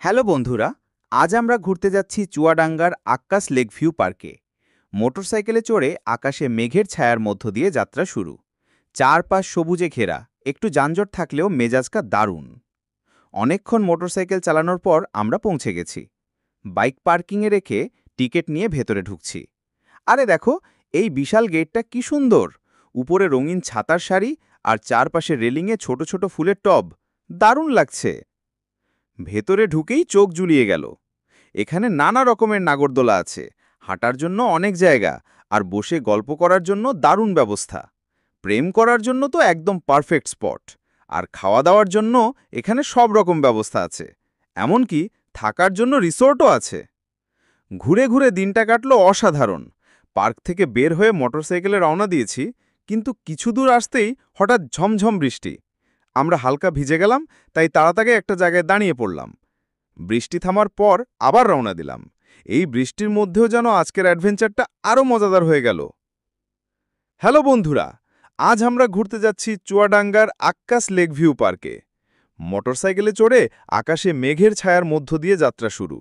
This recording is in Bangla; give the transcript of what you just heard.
হ্যালো বন্ধুরা, আজ আমরা ঘুরতে যাচ্ছি চুয়াডাঙ্গার আক্কাস লেক ভিউ পার্কে। মোটরসাইকেলে চড়ে আকাশে মেঘের ছায়ার মধ্য দিয়ে যাত্রা শুরু। চারপাশ সবুজে ঘেরা, একটু যানজট থাকলেও মেজাজটা দারুণ। অনেকক্ষণ মোটরসাইকেল চালানোর পর আমরা পৌঁছে গেছি। বাইক পার্কিংয়ে রেখে টিকিট নিয়ে ভেতরে ঢুকছি। আরে দেখো, এই বিশাল গেটটা কি সুন্দর! উপরে রঙিন ছাতার সারি আর চারপাশে রেলিংয়ে ছোট ছোট ফুলের টব। দারুণ লাগছে। ভেতরে ঢুকেই চোখ জুলিয়ে গেল। এখানে নানা রকমের নাগরদোলা আছে, হাঁটার জন্য অনেক জায়গা, আর বসে গল্প করার জন্য দারুণ ব্যবস্থা। প্রেম করার জন্য তো একদম পারফেক্ট স্পট। আর খাওয়া দাওয়ার জন্য এখানে সব রকম ব্যবস্থা আছে, এমনকি থাকার জন্য রিসোর্টও আছে। ঘুরে ঘুরে দিনটা কাটলো অসাধারণ। পার্ক থেকে বের হয়ে মোটরসাইকেলে রওনা দিয়েছি, কিন্তু কিছু দূর আসতেই হঠাৎ ঝমঝম বৃষ্টি। আমরা হালকা ভিজে গেলাম, তাই তাড়াতাড়ি একটা জায়গায় দাঁড়িয়ে পড়লাম। বৃষ্টি থামার পর আবার রওনা দিলাম। এই বৃষ্টির মধ্যেও যেন আজকের অ্যাডভেঞ্চারটা আরও মজাদার হয়ে গেল। হ্যালো বন্ধুরা, আজ আমরা ঘুরতে যাচ্ছি চুয়াডাঙ্গার আক্কাস লেক ভিউ পার্কে। মোটরসাইকেলে চড়ে আকাশে মেঘের ছায়ার মধ্য দিয়ে যাত্রা শুরু।